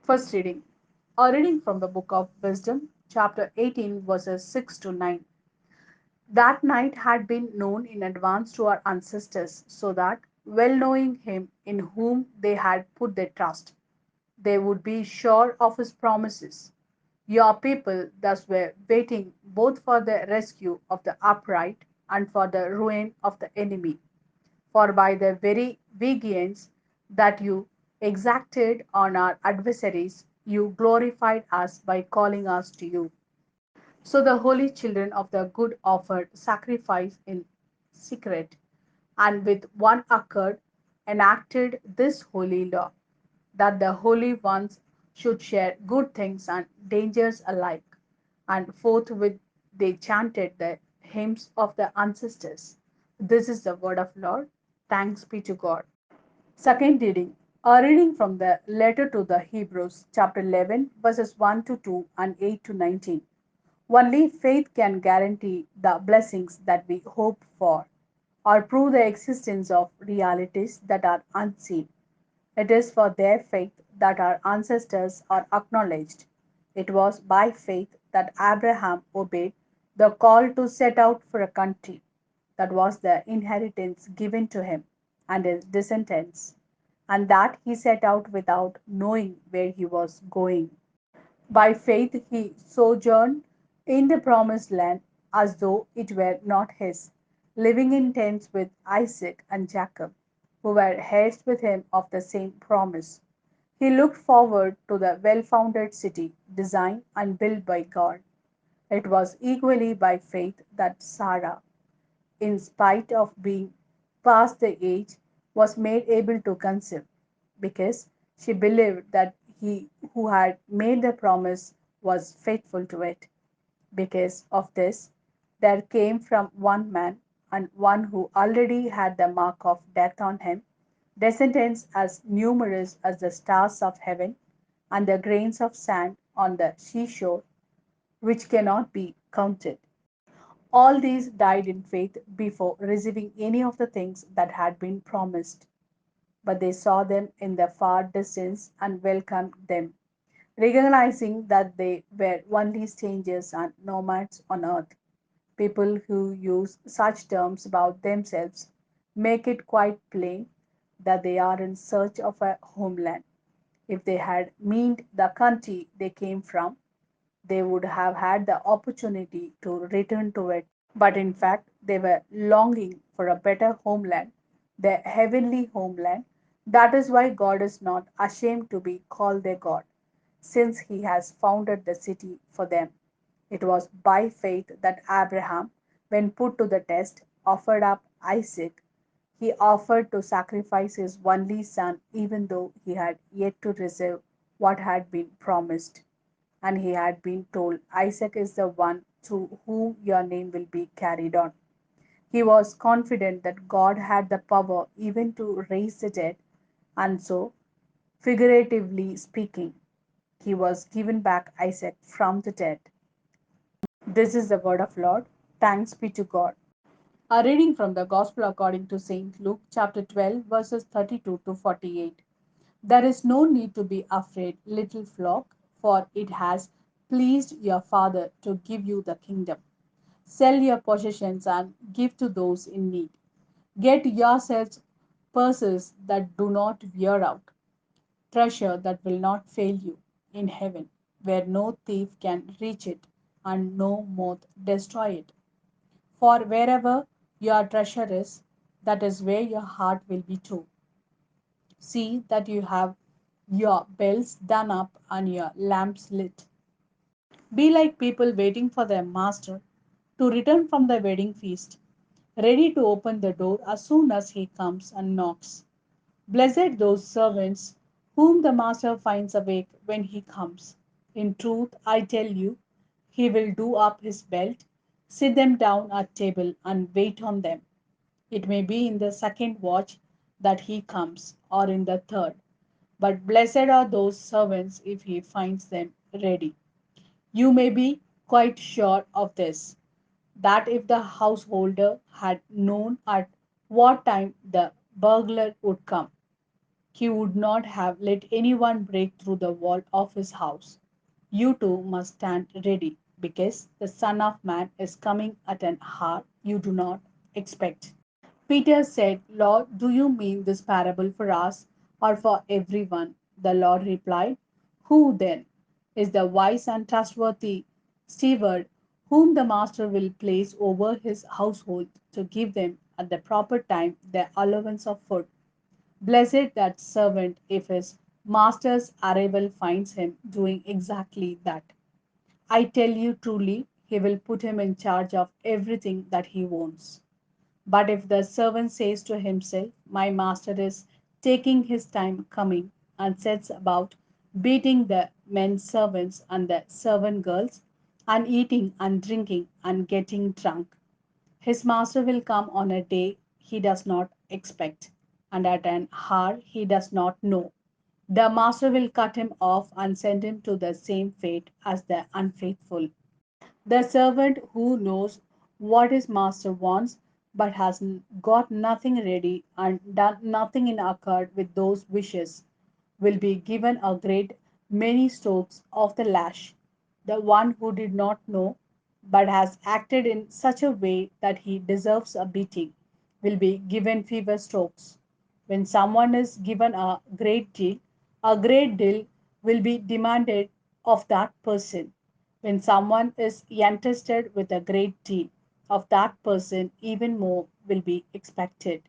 First reading. A reading from the book of Wisdom, chapter 18, verses 6 to 9. That night had been known in advance to our ancestors, so that, well knowing him in whom they had put their trust, they would be sure of his promises. Your people thus were waiting both for the rescue of the upright and for the ruin of the enemy. For by the very vengeance that you exacted on our adversaries, you glorified us by calling us to you. So the holy children of the good offered sacrifice in secret, and with one accord enacted this holy law, that the holy ones should share good things and dangers alike. And forthwith they chanted the hymns of the ancestors. This is the word of Lord. Thanks be to God. Second reading. A reading from the letter to the Hebrews, chapter 11, verses 1 to 2 and 8 to 19. Only faith can guarantee the blessings that we hope for or prove the existence of realities that are unseen. It is for their faith that our ancestors are acknowledged. It was by faith that Abraham obeyed the call to set out for a country that was the inheritance given to him and his descendants, and that he set out without knowing where he was going. By faith he sojourned in the promised land as though it were not his, living in tents with Isaac and Jacob, who were heirs with him of the same promise. He looked forward to the well founded city, designed and built by God. It was equally by faith that Sarah, in spite of being past the age, was made able to conceive, because she believed that he who had made the promise was faithful to it. Because of this, there came from one man, and one who already had the mark of death on him, descendants as numerous as the stars of heaven and the grains of sand on the seashore, which cannot be counted. All these died in faith before receiving any of the things that had been promised, but they saw them in the far distance and welcomed them, recognizing that they were only strangers and nomads on earth. People who use such terms about themselves make it quite plain that they are in search of a homeland. If they had meant the country they came from, they would have had the opportunity to return to it. But in fact, they were longing for a better homeland, their heavenly homeland. That is why God is not ashamed to be called their God, since he has founded the city for them. It was by faith that Abraham, when put to the test, offered up Isaac. He offered to sacrifice his only son, even though he had yet to receive what had been promised. And he had been told, Isaac is the one through whom your name will be carried on. He was confident that God had the power even to raise the dead, and so, figuratively speaking, he was given back Isaac from the dead. This is the word of Lord. Thanks be to God. A reading from the Gospel according to St. Luke, chapter 12, verses 32 to 48. There is no need to be afraid, little flock, for it has pleased your Father to give you the kingdom. Sell your possessions and give to those in need. Get yourselves purses that do not wear out, treasure that will not fail you in heaven, where no thief can reach it and no moth destroy it. For wherever your treasure is, that is where your heart will be too. See that you have your bells done up and your lamps lit. Be like people waiting for their master to return from the wedding feast, ready to open the door as soon as he comes and knocks. Blessed those servants whom the master finds awake when he comes. In truth, I tell you, he will do up his belt, sit them down at table, and wait on them. It may be in the second watch that he comes, or in the third. But blessed are those servants if he finds them ready. You may be quite sure of this, that if the householder had known at what time the burglar would come, He would not have let anyone break through the wall of his house. You too must stand ready, because the Son of Man is coming at an hour you do not expect. Peter said, Lord, do you mean this parable for us or for everyone? The Lord replied, Who then is the wise and trustworthy steward whom the master will place over his household to give them at the proper time their allowance of food? Blessed that servant if his master's arrival finds him doing exactly that. I tell you truly, he will put him in charge of everything that he owns. But if the servant says to himself, My master is taking his time coming, and sets about beating the men servants and the servant girls, and eating and drinking and getting drunk, his master will come on a day he does not expect, and at an hour he does not know. The master will cut him off and send him to the same fate as the unfaithful. The servant who knows what his master wants but has got nothing ready and done nothing in accord with those wishes will be given a great many strokes of the lash. The one who did not know but has acted in such a way that he deserves a beating will be given fewer strokes. When someone is given a great deal will be demanded of that person. When someone is entrusted with a great deal of that person, even more will be expected.